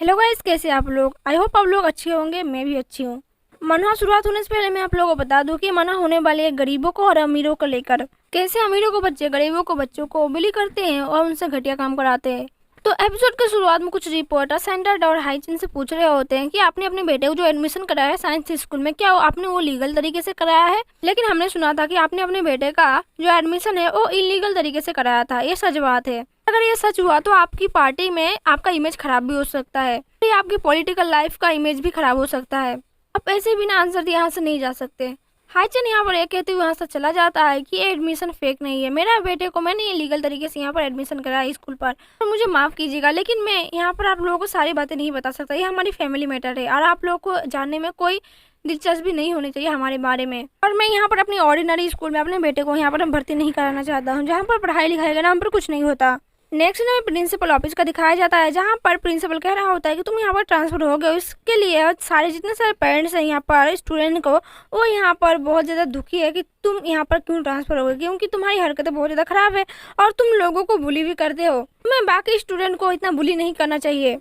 Hello guys, कैसे आप लोग। आई होप आप लोग अच्छे होंगे, मैं भी अच्छी हूँ। मनवा शुरुआत होने से पहले मैं आप लोगों को बता दूं कि मनवा होने वाली है गरीबों को और अमीरों को लेकर। कैसे अमीरों को बच्चे गरीबों को बच्चों को बुली करते हैं और उनसे घटिया काम कराते हैं। तो एपिसोड के शुरुआत में कुछ रिपोर्टर सेंटर और हाईचिन से पूछ रहे होते हैं कि आपने अपने बेटे को जो एडमिशन कराया है साइंस स्कूल में, क्या आपने वो लीगल तरीके से कराया है। लेकिन हमने सुना था कि आपने अपने बेटे का जो एडमिशन है वो इलीगल तरीके से कराया था। ये सच बात है? अगर ये सच हुआ तो आपकी पार्टी में आपका इमेज खराब भी हो सकता है, ये आपकी पॉलिटिकल लाइफ का इमेज भी खराब हो सकता है। आप ऐसे बिना आंसर दिए यहाँ से नहीं जा सकते। हाईचन यहाँ पर ये कहते हुए यहाँ से चला जाता है कि ये एडमिशन फेक नहीं है। मेरा बेटे को मैंने लीगल तरीके से यहाँ पर एडमिशन कराया स्कूल पर, तो मुझे माफ कीजिएगा, लेकिन मैं यहाँ पर आप लोगों को सारी बातें नहीं बता सकता। ये हमारी फैमिली मैटर है और आप लोगों को जानने में कोई दिलचस्पी नहीं होनी चाहिए हमारे बारे में। और मैं यहाँ पर अपनी ऑर्डिनरी स्कूल में अपने बेटे को यहाँ पर भर्ती नहीं कराना चाहता हूँ, जहाँ पर पढ़ाई लिखाई के नाम पर कुछ नहीं होता। नेक्स्ट में प्रिंसिपल ऑफिस का दिखाया जाता है, जहाँ पर प्रिंसिपल कह रहा होता है कि तुम यहाँ पर ट्रांसफर हो गए। इसके लिए सारे जितने सारे पेरेंट्स हैं यहाँ पर स्टूडेंट को, वो यहाँ पर बहुत ज़्यादा दुखी है कि तुम यहाँ पर क्यों ट्रांसफर हो गए, क्योंकि तुम्हारी हरकतें बहुत ज़्यादा खराब है और तुम लोगों को बुली भी करते हो। तुम्हें बाकी स्टूडेंट को इतना बुली नहीं करना चाहिए।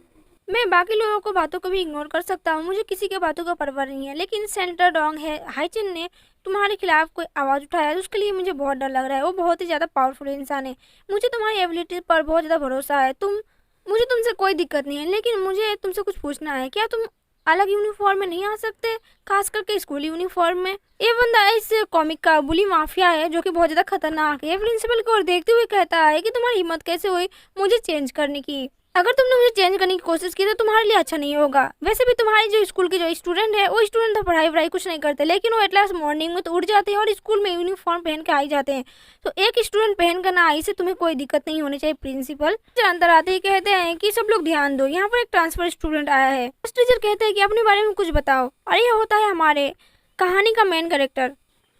मैं बाकी लोगों को बातों को भी इग्नोर कर सकता हूँ, मुझे किसी के बातों का परवाह नहीं है, लेकिन सेंटर रॉन्ग है। हाईचिन ने तुम्हारे खिलाफ कोई आवाज़ उठाया है, उसके लिए मुझे बहुत डर लग रहा है। वो बहुत ही ज़्यादा पावरफुल इंसान है। मुझे तुम्हारी एबिलिटी पर बहुत ज़्यादा भरोसा है। मुझे तुमसे कोई दिक्कत नहीं है, लेकिन मुझे तुमसे कुछ पूछना है। क्या तुम अलग यूनिफॉर्म में नहीं आ सकते, खास करके स्कूल यूनिफॉर्म में? ये बंदा इस कॉमिक का बुली माफिया है जो कि बहुत ज़्यादा खतरनाक है। प्रिंसिपल को और देखते हुए कहता है कि तुम्हारी हिम्मत कैसे हुई मुझे चेंज करने की। अगर तुमने मुझे चेंज करने की कोशिश की तो तुम्हारे लिए अच्छा नहीं होगा। वैसे भी तुम्हारी जो स्कूल के जो स्टूडेंट है वो स्टूडेंट तो पढ़ाई वढ़ाई कुछ नहीं करते, लेकिन वो एटलास मॉर्निंग में तो उठ जाते हैं और स्कूल में यूनिफॉर्म पहन के आई जाते हैं। तो एक स्टूडेंट पहन कर ना आई से तुम्हें कोई दिक्कत नहीं होनी चाहिए। प्रिंसिपल अंदर आते ही कहते हैं कि सब लोग ध्यान दो, यहाँ पर एक ट्रांसफर स्टूडेंट आया है। टीचर कहते हैं कि अपने बारे में कुछ बताओ, और ये होता है हमारे कहानी का मेन कैरेक्टर।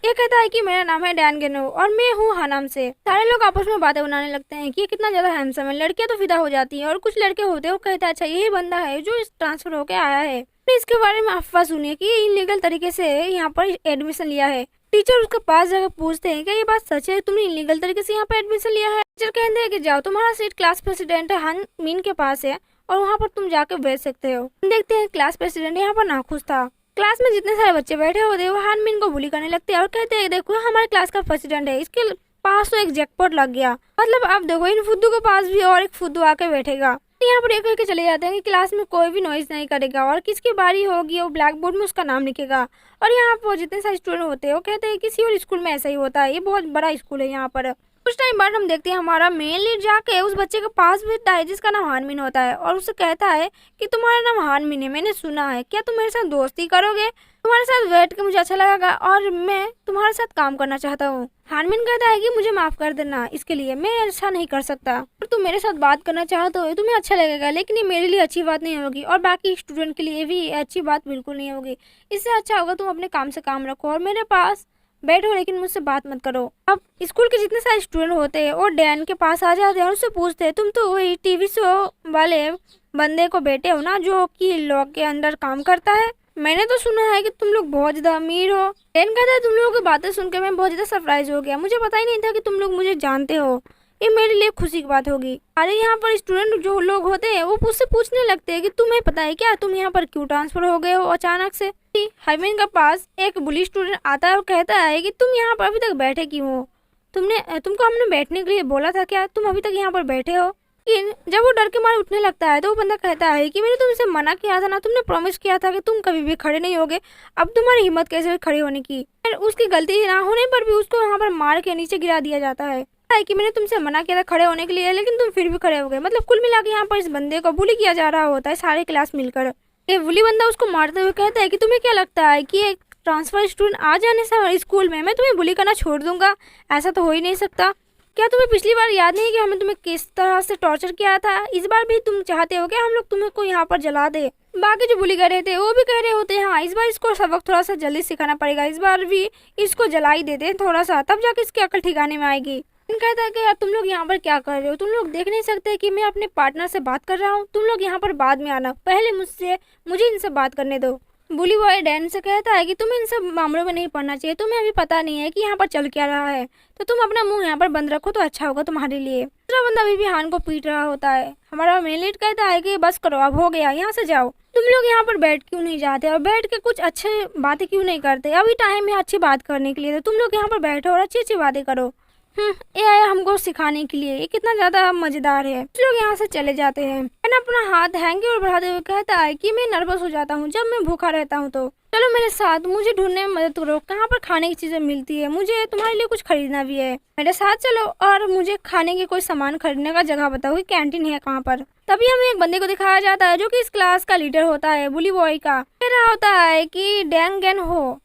ये कहता है कि मेरा नाम है डैन गेनो और मैं हूँ हानाम से। सारे लोग आपस में बातें बनाने लगते हैं कि ये कितना ज्यादा हैंडसम है। लड़कियां तो फिदा हो जाती हैं और कुछ लड़के होते हैं वो कहते हैं अच्छा यही बंदा है जो इस ट्रांसफर होके आया है। इसके बारे में अफवाह सुनिए कि इलीगल तरीके से यहाँ पर एडमिशन लिया है। टीचर उसके पास जाकर पूछते हैं कि ये बात सच है, तुमने इलीगल तरीके से यहाँ पर एडमिशन लिया है? टीचर कहते हैं कि जाओ, तुम्हारा सीट क्लास प्रेसिडेंट हान मीन के पास है और वहाँ पर तुम जाकर बैठ सकते हो। देखते हैं क्लास प्रेसिडेंट यहाँ पर नाखुश था। क्लास में जितने सारे बच्चे बैठे होते हैं वो हानमिन को बुली करने लगते हैं और कहते हैं देखो हमारे क्लास का प्रेसिडेंट है, इसके पास तो एक जैकपॉट लग गया। मतलब अब देखो इन फुद्दू के पास भी और एक फुद्दू आके बैठेगा। यहाँ पर एक करके चले जाते हैं कि क्लास में कोई भी नॉइज नहीं करेगा और किसकी बारी होगी वो ब्लैक बोर्ड में उसका नाम लिखेगा। और यहाँ पर जितने सारे स्टूडेंट होते हैं वो कहते हैं किसी और स्कूल में ऐसा ही होता है, ये बहुत बड़ा स्कूल है यहाँ पर। कुछ टाइम बाद हम देखते हैं हमारा मेन लीड जाके उस बच्चे के पास बैठता है जिसका नाम हानमिन होता है और उससे कहता है कि तुम्हारा नाम हानमिन है, मैंने सुना है, क्या तुम मेरे साथ दोस्ती करोगे? तुम्हारे साथ बैठ के मुझे अच्छा लगेगा और मैं तुम्हारे साथ काम करना चाहता हूँ। हानमिन कहता है कि मुझे माफ कर देना, इसके लिए मैं ऐसा नहीं कर सकता। और तुम मेरे साथ बात करना चाहते हो तुम्हें अच्छा लगेगा, लेकिन ये मेरे लिए अच्छी बात नहीं होगी और बाकी स्टूडेंट के लिए भी अच्छी बात बिल्कुल नहीं होगी। इससे अच्छा होगा तुम अपने काम से काम रखो और मेरे पास बैठो, लेकिन मुझसे बात मत करो। अब स्कूल के जितने सारे स्टूडेंट होते हैं वो डैन के पास आ जाते हैं और उससे पूछते हैं तुम तो वही टीवी शो वाले बंदे को बेटे हो ना जो कि लॉ के अंदर काम करता है? मैंने तो सुना है कि तुम लोग बहुत ज्यादा अमीर हो। डैन कहता है तुम लोगों की बातें सुनकर मैं बहुत ज्यादा सरप्राइज हो गया, मुझे पता ही नहीं था कि तुम लोग मुझे जानते हो, ये मेरे लिए खुशी की बात होगी। अरे यहाँ पर स्टूडेंट जो लोग होते हैं वो मुझसे पूछने लगते हैं कि तुम्हें पता है क्या तुम यहाँ पर क्यों ट्रांसफर हो गए हो अचानक से? हाइमिन के पास एक बुली स्टूडेंट आता है और कहता है कि तुम यहाँ पर अभी तक बैठे क्यों हो? तुमको हमने बैठने के लिए बोला था क्या? तुम अभी तक यहाँ पर बैठे हो। लेकिन जब वो डर के मारे उठने लगता है तो वो बंदा कहता है कि मैंने तुमसे मना किया था ना, तुमने प्रॉमिस किया था कि तुम कभी भी खड़े नहीं होगे, अब तुम्हारी हिम्मत कैसे हुई खड़े होने की? फिर उसकी गलती ना होने पर भी उसको वहाँ पर मार के नीचे गिरा दिया जाता है कि मैंने तुमसे मना किया था खड़े होने के लिए, लेकिन तुम फिर भी खड़े हो गए। मतलब कुल मिला के यहाँ पर इस बंदे को बुली किया जा रहा होता है सारे क्लास मिलकर। ये बुली बंदा उसको मारते हुए कहता है कि तुम्हें क्या लगता है कि एक ट्रांसफर स्टूडेंट आ जाने से स्कूल में मैं तुम्हें बुली करना छोड़ दूंगा? ऐसा तो हो ही नहीं सकता। क्या तुम्हें पिछली बार याद नहीं कि हमने तुम्हें किस तरह से टॉर्चर किया था? इस बार भी तुम चाहते हो कि हम लोग तुम्हें को यहाँ पर जला दे? बाकी जो बुली कर रहे थे वो भी कह रहे होते हैं हाँ इस बार इसको सबक थोड़ा सा जल्दी सिखाना पड़ेगा, इस बार भी इसको जला ही देते हैं थोड़ा सा, तब जाके इसकी अकल ठिकाने में आएगी। कहता है कि यार तुम लोग यहाँ पर क्या कर रहे हो? तुम लोग देख नहीं सकते कि मैं अपने पार्टनर से बात कर रहा हूँ? तुम लोग यहाँ पर बाद में आना, पहले मुझे इनसे बात करने दो। बुली बॉय डैन से कहता है कि तुम्हें इन सब मामलों में नहीं पड़ना चाहिए, तुम्हें अभी पता नहीं है कि यहाँ पर चल क्या रहा है, तो तुम अपना मुंह यहाँ पर बंद रखो तो अच्छा होगा तुम्हारे लिए। दूसरा बंदा अभी भी हान को पीट रहा होता है। हमारा मेन लीड कहता है कि बस करो, अब हो गया, यहाँ से जाओ। तुम लोग यहाँ पर बैठ क्यों नहीं जाते और बैठ के कुछ अच्छे बातें क्यों नहीं करते? अभी टाइम है अच्छी बात करने के लिए, तो तुम लोग यहाँ पर बैठो और अच्छी अच्छी बातें करो। ये आया हमको सिखाने के लिए, ये कितना ज्यादा मजेदार है। कुछ लोग यहाँ से चले जाते हैं। मैंने अपना हाथ हैंगे और बढ़ाते हुए कहता है कि मैं नर्वस हो जाता हूँ जब मैं भूखा रहता हूँ, तो चलो मेरे साथ, मुझे ढूंढने में मदद करो, कहाँ पर खाने की चीजें मिलती है, मुझे तुम्हारे लिए कुछ खरीदना भी है, मेरे साथ चलो और मुझे खाने के कोई सामान खरीदने का जगह बताओ कि कैंटीन है कहाँ पर। तभी हमें एक बंदे को दिखाया जाता है जो कि इस क्लास का लीडर होता है, बुली बॉय का। कह रहा होता है कि डैंग गैन हो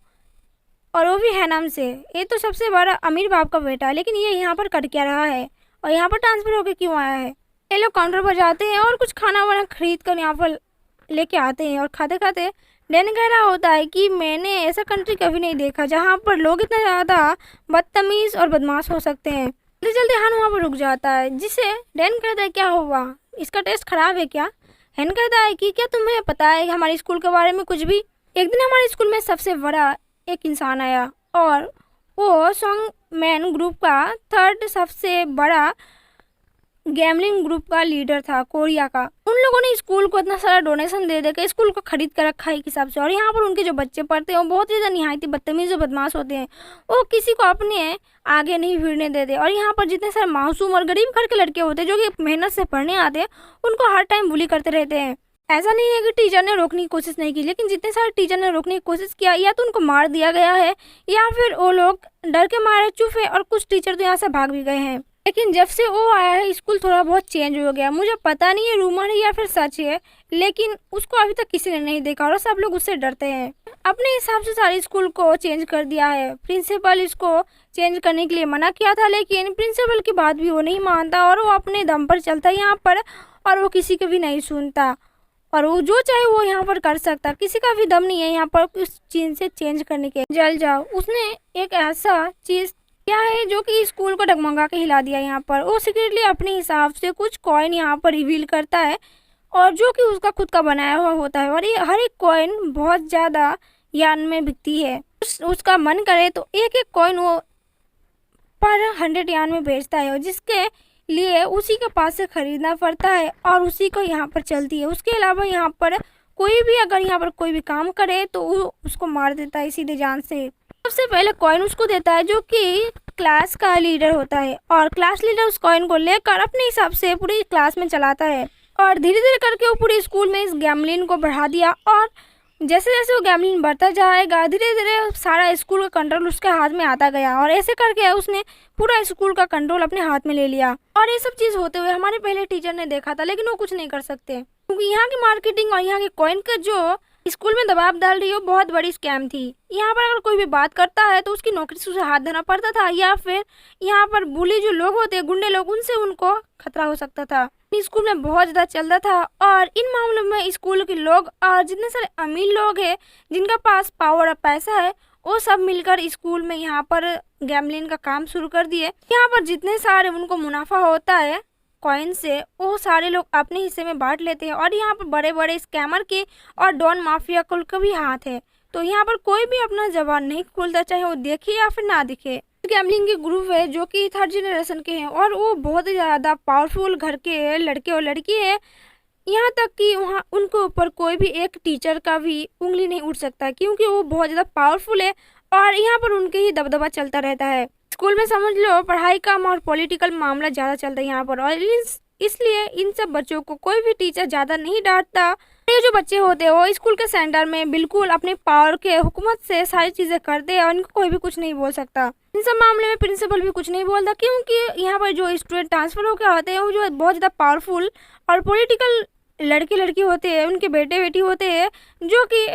और वो भी है नाम से, ये तो सबसे बड़ा अमीर बाप का बेटा है, लेकिन ये यहाँ पर कट क्या रहा है और यहाँ पर ट्रांसफर होकर क्यों आया है? ये लोग काउंटर पर जाते हैं और कुछ खाना वाना खरीद कर यहाँ पर लेके आते हैं और खाते खाते डैन कह रहा होता है कि मैंने ऐसा कंट्री कभी नहीं देखा जहाँ पर लोग इतना ज़्यादा बदतमीज और बदमाश हो सकते हैं। जल्दी जल्दी हान वहाँ पर रुक जाता है, जिसे डैन कहता है क्या हुआ, इसका टेस्ट खराब है क्या? हैन कहता है कि क्या तुम्हें पता है हमारे स्कूल के बारे में कुछ भी? एक दिन हमारे स्कूल में सबसे बड़ा एक इंसान आया और वो सॉन्ग मैन ग्रुप का थर्ड सबसे बड़ा गैमलिंग ग्रुप का लीडर था, कोरिया का। उन लोगों ने स्कूल को इतना सारा डोनेशन दे देकर स्कूल को खरीद कर रखा है एक हिसाब से, और यहाँ पर उनके जो बच्चे पढ़ते हैं वो बहुत ही ज़्यादा निहायती बदतमीज और बदमाश होते हैं। वो किसी को अपने आगे नहीं भिड़ने देते, और यहाँ पर जितने सारे मासूम और गरीब घर के लड़के होते हैं जो कि मेहनत से पढ़ने आते हैं, उनको हर टाइम बुली करते रहते हैं। ऐसा नहीं है कि टीचर ने रोकने की कोशिश नहीं की, लेकिन जितने सारे टीचर ने रोकने की कोशिश किया या तो उनको मार दिया गया है या फिर वो लोग डर के मारे चुप है, और कुछ टीचर तो यहाँ से भाग भी गए हैं। लेकिन जब से वो आया है स्कूल थोड़ा बहुत चेंज हो गया। मुझे पता नहीं है रूमर है या फिर सच है, लेकिन उसको अभी तक किसी ने नहीं देखा और सब लोग उससे डरते हैं। अपने हिसाब से सारे स्कूल को चेंज कर दिया है। प्रिंसिपल इसको चेंज करने के लिए मना किया था, लेकिन प्रिंसिपल की बात भी वो नहीं मानता और वो अपने दम पर चलता है यहाँ पर, और वो किसी को भी नहीं सुनता, और वो जो चाहे वो यहाँ पर कर सकता। किसी का भी दम नहीं है यहाँ पर उस चीज से चेंज करने के। जल जाओ, उसने एक ऐसा चीज क्या है जो कि स्कूल को डगमगा के हिला दिया। यहाँ पर वो सीक्रेटली अपने हिसाब से कुछ कॉइन यहाँ पर रिवील करता है, और जो कि उसका खुद का बनाया हुआ होता है, और ये हर एक कॉइन बहुत ज़्यादा यान में बिकती है। उसका मन करे तो एक एक कॉइन वो पर 100 यान में बेचता है, और जिसके लिए उसी के पास से खरीदना पड़ता है और उसी को यहाँ पर चलती है। उसके अलावा यहाँ पर कोई भी अगर यहाँ पर कोई भी काम करे तो वो उसको मार देता है सीधे जान से। सबसे पहले कॉइन उसको देता है जो कि क्लास का लीडर होता है, और क्लास लीडर उस कॉइन को लेकर अपने हिसाब से पूरी क्लास में चलाता है, और धीरे धीरे करके वो पूरे स्कूल में इस गैमलिन को बढ़ा दिया। और जैसे जैसे वो गैमलिन बढ़ता जाएगा धीरे धीरे सारा स्कूल का कंट्रोल उसके हाथ में आता गया, और ऐसे करके उसने पूरा स्कूल का कंट्रोल अपने हाथ में ले लिया। और ये सब चीज़ होते हुए हमारे पहले टीचर ने देखा था, लेकिन वो कुछ नहीं कर सकते, क्योंकि यहाँ की मार्केटिंग और यहाँ के कॉइन का जो स्कूल में दबाव डाल रही है वो बहुत बड़ी स्कैम थी। यहाँ पर अगर कोई भी बात करता है तो उसकी नौकरी से उसे हाथ धोना पड़ता था, या फिर यहाँ पर बुली जो लोग होते हैं, गुंडे लोग, उनसे उनको खतरा हो सकता था। स्कूल में बहुत ज़्यादा चलता था, और इन मामलों में स्कूल के लोग और जितने सारे अमीर लोग हैं जिनका पास पावर और पैसा है, वो सब मिलकर स्कूल में यहाँ पर गैमलिन का काम शुरू कर दिए। यहाँ पर जितने सारे उनको मुनाफा होता है कॉइन से, वो सारे लोग अपने हिस्से में बांट लेते हैं, और यहाँ पर बड़े बड़े स्कैमर के और डॉन माफिया कुल का भी हाथ है। तो यहाँ पर कोई भी अपना जबान नहीं खोलता, चाहे वो देखे या फिर ना दिखे। गैमलिंग के ग्रुप है जो कि 3rd जनरेशन के हैं, और वो बहुत ही ज़्यादा पावरफुल घर के लड़के और लड़की है, यहाँ तक कि वहाँ उनके ऊपर कोई भी एक टीचर का भी उंगली नहीं उठ सकता, क्योंकि वो बहुत ज़्यादा पावरफुल है, और यहाँ पर उनके ही दबदबा चलता रहता है। स्कूल में समझ लो पढ़ाई का और पॉलिटिकल मामला ज़्यादा चलता है यहाँ पर, और इसलिए इन सब बच्चों को कोई भी टीचर ज़्यादा नहीं डांटता। ये जो बच्चे होते हैं वो स्कूल के सेंटर में बिल्कुल अपने पावर के हुकूमत से सारी चीज़ें करते हैं, और इनको कोई भी कुछ नहीं बोल सकता। इन सब मामले में प्रिंसिपल भी कुछ नहीं बोलता, क्योंकि यहाँ पर जो स्टूडेंट ट्रांसफर होकर आते हैं वो जो बहुत ज़्यादा पावरफुल और पॉलिटिकल लड़के लड़की होते हैं, उनके बेटे बेटी होते हैं, जो कि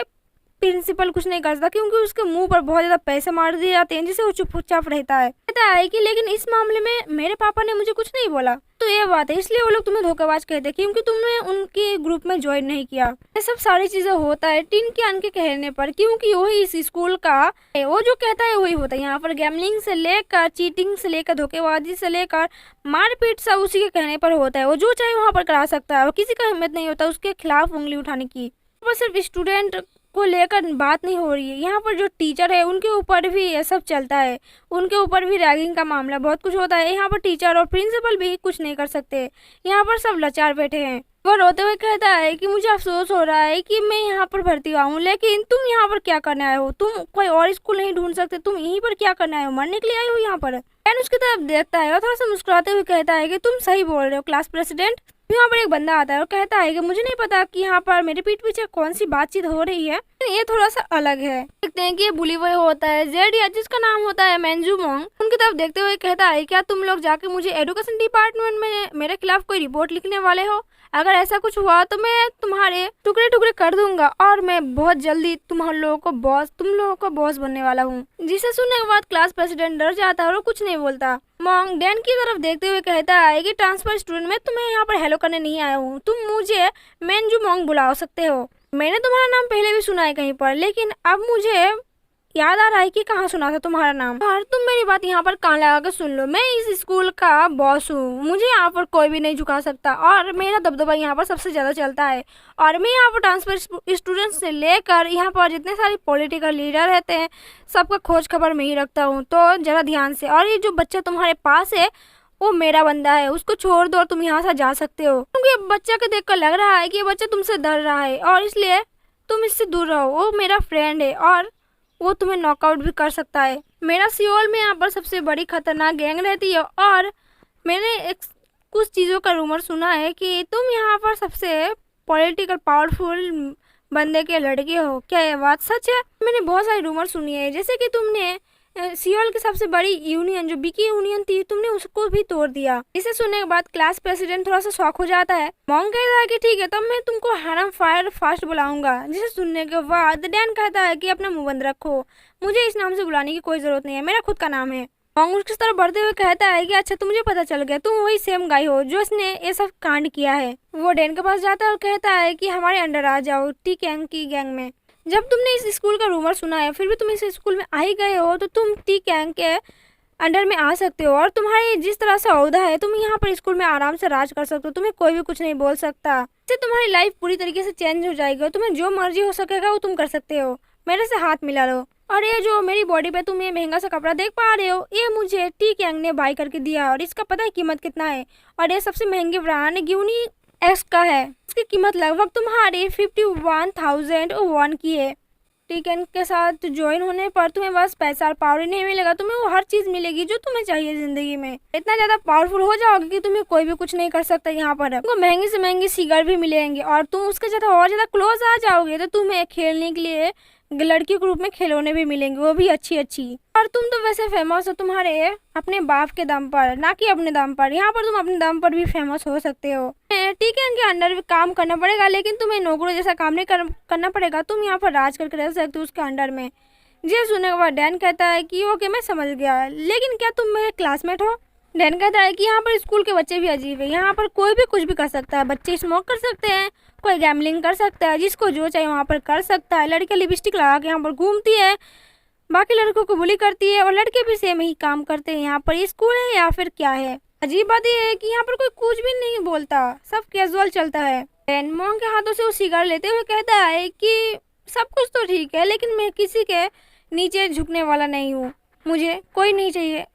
प्रिंसिपल कुछ नहीं कर सकता, क्योंकि उसके मुंह पर बहुत ज़्यादा पैसे मार दिए जाते हैं, जिससे वो चुपचाप रहता है कि लेकिन इस मामले में मेरे पापा ने मुझे कुछ नहीं बोला, तो ये बात है, इसलिए वो लोग तुम्हें धोखेबाज कहते हैं, क्योंकि तुमने उनके ग्रुप में ज्वाइन नहीं किया। ये सब सारी चीज़ें होता है टिन के अन के कहने पर, क्योंकि वही इस स्कूल का वो जो कहता है वही होता है। यहाँ पर गैमलिंग से लेकर चीटिंग से लेकर धोखेबाजी से लेकर मारपीट सब उसी के कहने पर होता है। वो जो चाहे वहाँ पर करा सकता है, और किसी का हिम्मत नहीं होता उसके खिलाफ उंगली उठाने की। पर सिर्फ स्टूडेंट को लेकर बात नहीं हो रही है। यहाँ पर जो टीचर है उनके ऊपर भी ये सब चलता है, उनके ऊपर भी रैगिंग का मामला बहुत कुछ होता है। यहाँ पर टीचर और प्रिंसिपल भी कुछ नहीं कर सकते। यहाँ पर सब लाचार बैठे हैं। वो रोते हुए कहता है कि मुझे अफसोस हो रहा है कि मैं यहाँ पर भर्ती हुआ हूँ, लेकिन तुम यहाँ पर क्या करने आए हो? तुम कोई और स्कूल नहीं ढूंढ सकते? तुम यहीं पर क्या करने आए हो? मरने के लिए आए हो यहाँ पर? डैन उसकी तरफ देखता है और थोड़ा सा मुस्कुराते हुए कहता है कि तुम सही बोल रहे हो क्लास प्रेसिडेंट। यहाँ पर एक बंदा आता है और कहता है कि मुझे नहीं पता कि यहाँ पर मेरे पीठ पीछे कौन सी बातचीत हो रही है, ये थोड़ा सा अलग है। देखते हैं कि ये बुली हुए होता है जेड या जिसका नाम होता है मेंजू मोंग। उनकी तरफ देखते हुए कहता है क्या तुम लोग जाके मुझे एजुकेशन डिपार्टमेंट में मेरे खिलाफ कोई रिपोर्ट लिखने वाले हो? अगर ऐसा कुछ हुआ तो मैं तुम्हारे टुकड़े टुकड़े कर दूंगा और मैं बहुत जल्दी तुम लोगों को बॉस बनने वाला हूँ। जिसे सुनने के बाद क्लास प्रेसिडेंट डर जाता है और कुछ नहीं बोलता। मोंग डैन की तरफ देखते हुए कहता है कि ट्रांसफर स्टूडेंट, मैं तुम्हें यहाँ पर हेलो करने नहीं आया हूँ, तुम मुझे मेंजू मोंग बुला सकते हो। मैंने तुम्हारा नाम पहले भी सुना है कहीं पर, लेकिन अब मुझे याद आ रहा है कि कहाँ सुना था तुम्हारा नाम। और तुम मेरी बात यहाँ पर कान लगा कर सुन लो, मैं इस स्कूल का बॉस हूँ, मुझे यहाँ पर कोई भी नहीं झुका सकता और मेरा दबदबा यहाँ पर सबसे ज्यादा चलता है। और मैं यहाँ पर ट्रांसफर स्टूडेंट्स से लेकर यहाँ पर जितने सारे पॉलिटिकल लीडर रहते हैं सबका खोज खबर मैं ही रखता हूँ, तो जरा ध्यान से। और ये जो बच्चा तुम्हारे पास है वो मेरा बंदा है, उसको छोड़ दो और तुम यहाँ से जा सकते हो, क्योंकि बच्चा को देख कर लग रहा है कि ये बच्चा तुमसे डर रहा है और इसलिए तुम इससे दूर रहो। वो मेरा फ्रेंड है और वो तुम्हें नॉकआउट भी कर सकता है। मेरा सियोल में यहाँ पर सबसे बड़ी खतरनाक गैंग रहती है और मैंने कुछ चीज़ों का रूमर सुना है कि तुम यहाँ पर सबसे पॉलिटिकल पावरफुल बंदे के लड़के हो। क्या ये बात सच है? मैंने बहुत सारी रूमर सुनी है, जैसे कि तुमने सियोल की सबसे बड़ी यूनियन जो बिकी यूनियन थी तुमने उसको भी तोड़ दिया। इसे सुनने के बाद क्लास प्रेसिडेंट थोड़ा सा शॉक हो जाता है। मोंग कहता है कि ठीक है, तब मैं तुमको हरम फायर फास्ट बुलाऊंगा। जिसे सुनने के बाद डैन कहता है कि अपना मुंह बंद रखो, मुझे इस नाम से बुलाने की कोई जरूरत नहीं है, मेरा खुद का नाम है। मोंग उसकी तरफ बढ़ते हुए कहता है कि अच्छा, तो मुझे पता चल गया, तुम वही सेम गाय हो जो इसने ये सब कांड किया है। वो डैन के पास जाता है और कहता है कि हमारे अंडर आ जाओ, टी गैंग की गैंग में। जब तुमने इस स्कूल का रूमर सुना है फिर भी तुम इस स्कूल में आ ही गए हो, तो तुम टी गैंग के अंडर में आ सकते हो और तुम्हारी जिस तरह से औहदा है तुम यहाँ पर स्कूल में आराम से राज कर सकते हो, तुम्हें कोई भी कुछ नहीं बोल सकता। इससे तुम्हारी लाइफ पूरी तरीके से चेंज हो जाएगी और तुम्हें जो मर्जी हो सकेगा वो तुम कर सकते हो। मेरे से हाथ मिला लो। और ये जो मेरी बॉडी पे तुम ये महंगा सा कपड़ा देख पा रहे हो, ये मुझे टी गैंग ने बाई करके दिया है और इसका पता है कीमत कितना है? और ये सबसे महंगे ब्रांड गिवनी एक्स का है, इसकी कीमत लगभग तुम्हारी 51,001 की है। टीकन के साथ ज्वाइन होने पर तुम्हें बस पैसा और पावर ही नहीं मिलेगा, तुम्हें वो हर चीज मिलेगी जो तुम्हें चाहिए जिंदगी में। इतना ज्यादा पावरफुल हो जाओगे कि तुम्हें कोई भी कुछ नहीं कर सकता। यहाँ पर तुमको महंगी से महंगी सिगर भी मिलेंगे और तुम उसके ज्यादा और ज्यादा क्लोज आ जाओगे तो तुम्हें खेलने के लिए लड़की के रूप में खिलौने भी मिलेंगे, वो भी अच्छी अच्छी। और तुम तो वैसे फेमस हो तुम्हारे अपने बाप के दम पर, ना कि अपने दम पर। यहाँ पर तुम अपने दम पर भी फेमस हो सकते हो। ठीक है, इनके अंडर भी काम करना पड़ेगा, लेकिन तुम्हें नौकरों जैसा काम नहीं करना पड़ेगा। तुम यहाँ पर राज करके रह सकते हो उसके अंडर में। ये सुनने के बाद डैन कहता है कि ओके, मैं समझ गया, लेकिन क्या तुम मेरे क्लासमेट हो? डैन कहता है कि यहाँ पर स्कूल के बच्चे भी अजीब है, यहाँ पर कोई भी कुछ भी कर सकता है। बच्चे स्मोक कर सकते हैं, कोई गैम्बलिंग कर सकता है, जिसको जो चाहिए वहाँ पर कर सकता है। लड़कियाँ लिपस्टिक लगा के यहाँ पर घूमती है, बाकी लड़कों को बुली करती है और लड़के भी सेम ही काम करते हैं। यहाँ पर स्कूल है या फिर क्या है? अजीब बात यह है कि यहाँ पर कोई कुछ भी नहीं बोलता, सब कैजुअल चलता है। डैन मोंग के हाथों से वो सिगारेट लेते हुए कहता है कि सब कुछ तो ठीक है, लेकिन मैं किसी के नीचे झुकने वाला नहीं हूँ। मुझे कोई नहीं चाहिए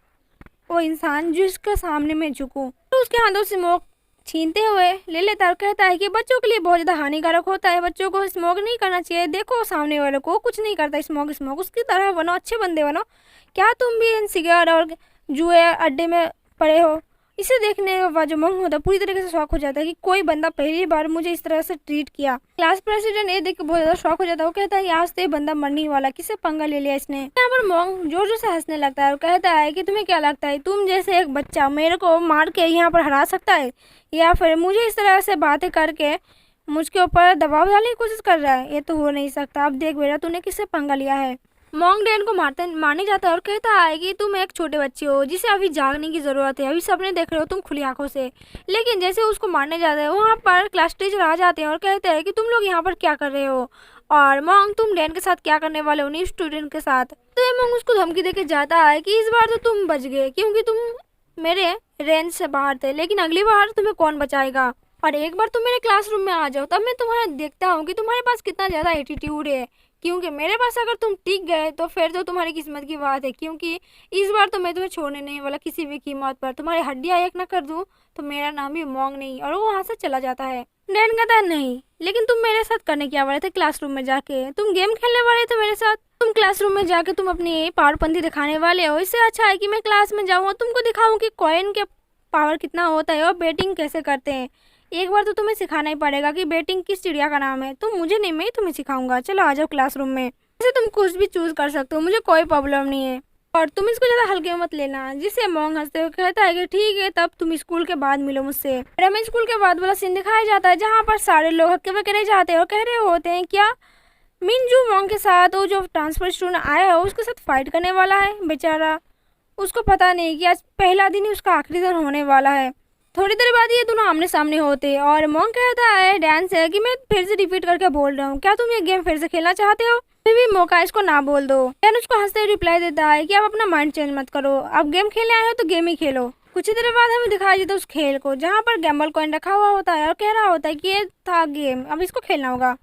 वो इंसान जिसके सामने मैं झुकूं। तो उसके हाथों से स्मोक छीनते हुए ले लेता और कहता है कि बच्चों के लिए बहुत ज़्यादा हानिकारक होता है, बच्चों को स्मोक नहीं करना चाहिए। देखो सामने वाले को कुछ नहीं करता, स्मोक उसकी तरह बनो, अच्छे बंदे बनो। क्या तुम भी इन सिगरेट और जुए अड्डे में पड़े हो? इसे देखने के बाद जो मोंग होता है पूरी तरीके से शॉक हो जाता है कि कोई बंदा पहली बार मुझे इस तरह से ट्रीट किया। क्लास प्रेसिडेंट ये देख के बहुत ज्यादा शॉक हो जाता है। वो कहता है आज तो ये बंदा मरने वाला, किसे पंगा ले लिया इसने। यहाँ पर मोंग जोर जोर से हंसने लगता है और कहता है कि तुम्हें क्या लगता है तुम जैसे एक बच्चा मेरे को मार के यहाँ पर हरा सकता है, या फिर मुझे इस तरह से बातें करके मुझके ऊपर दबाव डालने की कोशिश कर रहा है? ये तो हो नहीं सकता। अब देख बेटा तूने किससे पंगा लिया है। मोंग डैन को मारने जाता है और कहता है कि तुम एक छोटे बच्चे हो जिसे अभी जागने की जरूरत है, अभी सपने देख रहे हो तुम खुली आंखों से। लेकिन जैसे उसको मारने जाता है वहाँ पर क्लास टीचर आ जाते हैं और कहते हैं कि तुम लोग यहाँ पर क्या कर रहे हो, और मोंग तुम डैन के साथ क्या करने वाले हो उन्हीं स्टूडेंट के साथ। तो ये मोंग उसको धमकी देके जाता है कि इस बार तो तुम बच गए क्योंकि तुम मेरे रेंज से बाहर थे, लेकिन अगली बार तुम्हें कौन बचाएगा। और एक बार तुम मेरे क्लासरूम में आ जाओ, तब मैं तुम्हारा देखता हूँ कि तुम्हारे पास कितना ज़्यादा एटीट्यूड है। क्योंकि मेरे पास अगर तुम टिक गए तो फिर तो तुम्हारी किस्मत की बात है, क्योंकि इस बार तो मैं तुम्हें छोड़ने नहीं वाला किसी भी कीमत पर। तुम्हारी हड्डियाँ एक ना कर दूँ तो मेरा नाम भी मोंग नहीं। और वो वहाँ से चला जाता है। डैन कहता है नहीं, लेकिन तुम मेरे साथ करने क्या वाले थे क्लासरूम में जाके? तुम गेम खेलने वाले थे मेरे साथ। तुम क्लासरूम में जाके तुम अपनी पावरपंथी दिखाने वाले हो। इससे अच्छा है कि मैं क्लास में जाऊँ और तुमको दिखाऊँ कि कॉइन के पावर कितना होता है और बैटिंग कैसे करते हैं। एक बार तो तुम्हें सिखाना ही पड़ेगा कि बैटिंग किस चिड़िया का नाम है। तुम मुझे नहीं, मैं ही तुम्हें सिखाऊंगा। चलो आ जाओ क्लासरूम में। वैसे तुम कुछ भी चूज कर सकते हो, मुझे कोई प्रॉब्लम नहीं है। और तुम इसको ज़्यादा हल्के में मत लेना। जिससे मोंग हंसते हुए कहता है कि ठीक है, तब तुम स्कूल के बाद मिलो मुझसे। फिर हमें स्कूल के बाद वाला सीन दिखाया जाता है जहाँ पर सारे लोग हक्के बकरे जाते हैं और कह रहे होते हैं क्या मिनजू मोंग के साथ वो जो ट्रांसफर स्टूडेंट आया है उसके साथ फाइट करने वाला है। बेचारा, उसको पता नहीं कि आज पहला दिन ही उसका आखिरी दिन होने वाला है। थोड़ी देर बाद ये दोनों आमने सामने होते हैं और मोंग कहता है डैन से कि मैं फिर से रिपीट करके बोल रहा हूँ, क्या तुम ये गेम फिर से खेलना चाहते हो? फिर भी मौका इसको ना बोल दो। डैन उसको हंसते हुए रिप्लाई देता है कि आप अपना माइंड चेंज मत करो, आप गेम खेलने आए हो तो गेम ही खेलो। कुछ ही देर बाद हमें दिखाई देता है उस खेल को जहाँ पर गैम्बल कॉइन रखा हुआ होता है और कह रहा होता है कि ये था गेम, अब इसको खेलना होगा।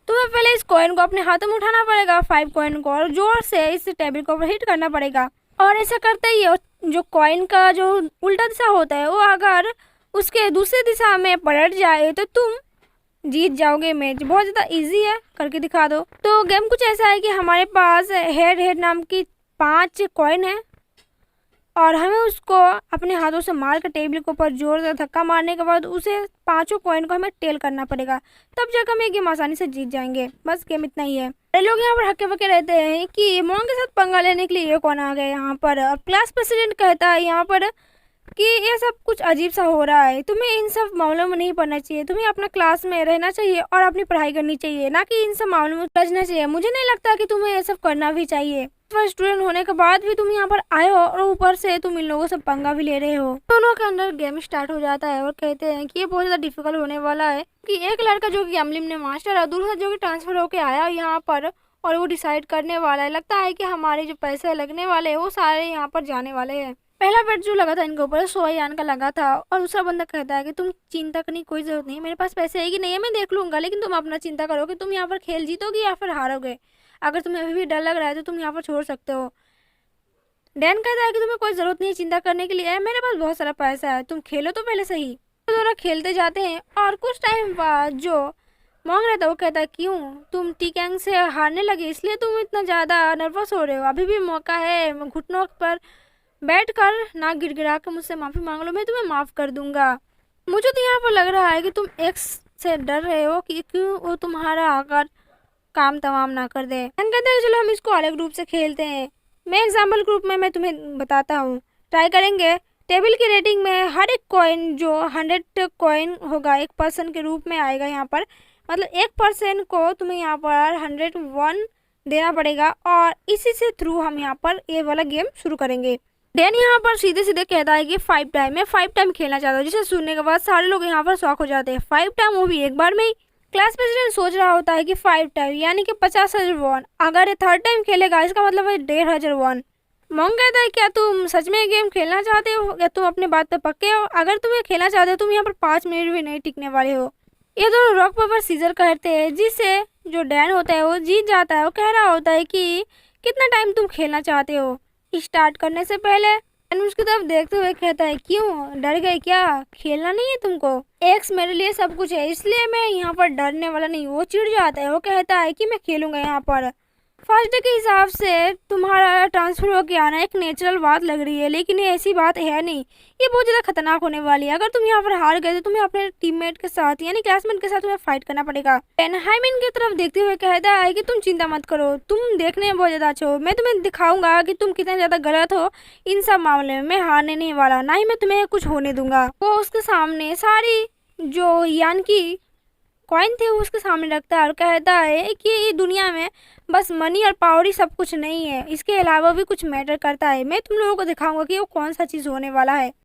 तुम्हें पहले इस कॉइन को अपने हाथों में उठाना पड़ेगा, 5 कॉइन को, और जोर से इस टेबल को हिट करना पड़ेगा। और ऐसा करते ही जो कॉइन का जो उल्टा दिशा होता है वो अगर उसके दूसरी दिशा में पलट जाए तो तुम जीत जाओगे मैच। बहुत ज़्यादा इजी है, करके दिखा दो। तो गेम कुछ ऐसा है कि हमारे पास हेड हेड नाम की 5 कॉइन है और हमें उसको अपने हाथों से मार कर टेबल के ऊपर जोर से धक्का मारने के बाद उसे 5 कॉइन को हमें टेल करना पड़ेगा, तब जाकर हम ये गेम आसानी से जीत जाएंगे। बस गेम इतना ही है। लोग यहाँ पर हक्के बक्के रहते हैं कि मोंग के साथ पंगा लेने के लिए ये कौन आ गया यहाँ पर। और क्लास प्रेसिडेंट कहता है यहाँ पर कि ये सब कुछ अजीब सा हो रहा है, तुम्हें इन सब मामलों में नहीं पढ़ना चाहिए, तुम्हें अपना क्लास में रहना चाहिए और अपनी पढ़ाई करनी चाहिए, ना कि इन सब मामलों में उलझना चाहिए। मुझे नहीं लगता कि तुम्हें ये सब करना भी चाहिए। फर्स्ट स्टूडेंट होने के बाद भी तुम यहाँ पर आए हो और ऊपर से तुम इन लोगों से पंगा भी ले रहे हो। दोनों के अंदर गेम स्टार्ट हो जाता है और कहते हैं कि ये बहुत ज़्यादा डिफिकल्ट होने वाला है कि एक लड़का जो कि गैम्बलिंग में मास्टर है, दूसरा जो कि ट्रांसफर होके आया यहाँ पर और वो डिसाइड करने वाला है। लगता है कि हमारे जो पैसे लगने वाले हैं वो सारे यहाँ पर जाने वाले हैं। पहला बेट जो लगा था इनके ऊपर 100 यान का लगा था और दूसरा बंदा कहता है कि तुम चिंता करने की कोई जरूरत नहीं, मेरे पास पैसे है कि नहीं है मैं देख लूंगा, लेकिन तुम अपना चिंता करो कि तुम यहाँ पर खेल जीतोगे या फिर हारोगे। अगर तुम्हें अभी भी डर लग रहा है तो तुम यहाँ पर छोड़ सकते हो। डैन कहता है कि तुम्हें कोई जरूरत नहीं है चिंता करने के लिए, मेरे पास बहुत सारा पैसा है, तुम खेलो तो पहले सही। तो दोनों खेलते जाते हैं और कुछ टाइम बाद जो मोंग रहता है वो कहता है क्यों तुम टीकैंग से हारने लगे इसलिए तुम इतना ज़्यादा नर्वस हो रहे हो? अभी भी मौका है, घुटनों पर बैठ कर ना गिड़गिड़ा कर मुझसे माफ़ी मांग लो, मैं तुम्हें माफ़ कर दूंगा। मुझे तो यहाँ पर लग रहा है कि तुम एक्स से डर रहे हो कि क्यों वो तुम्हारा आकर काम तमाम ना कर दे। हम कहते हैं चलो हम इसको अलग रूप से खेलते हैं। मैं एग्जाम्पल ग्रुप में मैं तुम्हें बताता हूँ, ट्राई करेंगे। टेबल की रेटिंग में हर एक कॉइन जो 100 कॉइन होगा 1% के रूप में आएगा यहाँ पर, मतलब 1% को तुम्हें यहाँ पर 101 देना पड़ेगा और इसी से थ्रू हम यहाँ पर ये वाला गेम शुरू करेंगे। डैन यहाँ पर सीधे सीधे कहता है कि 5 टाइम, मैं 5 टाइम खेलना चाहता हूँ, जिसे सुनने के बाद सारे लोग यहाँ पर शॉक हो जाते हैं। 5 टाइम, वो भी एक बार में ही। क्लास प्रेसिडेंट सोच रहा होता है कि 5 टाइम यानी कि 50,000 वॉन, अगर ये 3rd टाइम खेलेगा इसका मतलब है 1,500 वॉन। मोंग कहता है क्या तुम सच में गेम खेलना चाहते हो या तुम अपने बात पे पक्के हो? अगर तुम ये खेलना चाहते हो तुम यहाँ पर 5 मिनट भी नहीं टिकने वाले हो। ये दोनों रॉक पेपर सीजर करते हैं जिससे जो डैन होता है वो जीत जाता है। वो कह रहा होता है कि कितना टाइम तुम खेलना चाहते हो। स्टार्ट करने से पहले डैन उसकी तरफ देखते हुए कहता है क्यों डर गए क्या, खेलना नहीं है तुमको? एक्स मेरे लिए सब कुछ है इसलिए मैं यहाँ पर डरने वाला नहीं। वो चिढ़ जाता है, वो कहता है कि मैं खेलूंगा यहाँ पर। फर्स्ट डे के हिसाब से तुम्हारा ट्रांसफर होकर आना एक नेचुरल बात लग रही है, लेकिन ये ऐसी बात है नहीं, ये बहुत ज़्यादा खतरनाक होने वाली है। अगर तुम यहाँ पर हार गए तो तुम्हें अपने टीममेट के साथ यानी क्लासमेट के साथ तुम्हें फाइट करना पड़ेगा। डैन हाइमिन की तरफ देखते हुए कहता है कि तुम चिंता मत करो, तुम देखने में बहुत ज़्यादा अच्छे हो, मैं तुम्हें दिखाऊंगा कि तुम कितने ज़्यादा गलत हो इन सब मामले में। मैं हारने नहीं वाला, ना ही मैं तुम्हें कुछ होने दूंगा। वो उसके सामने सारी जो यान की कॉइन थे वो उसके सामने रखता है और कहता है कि ये दुनिया में बस मनी और पावर ही सब कुछ नहीं है, इसके अलावा भी कुछ मैटर करता है। मैं तुम लोगों को दिखाऊंगा कि वो कौन सा चीज़ होने वाला है।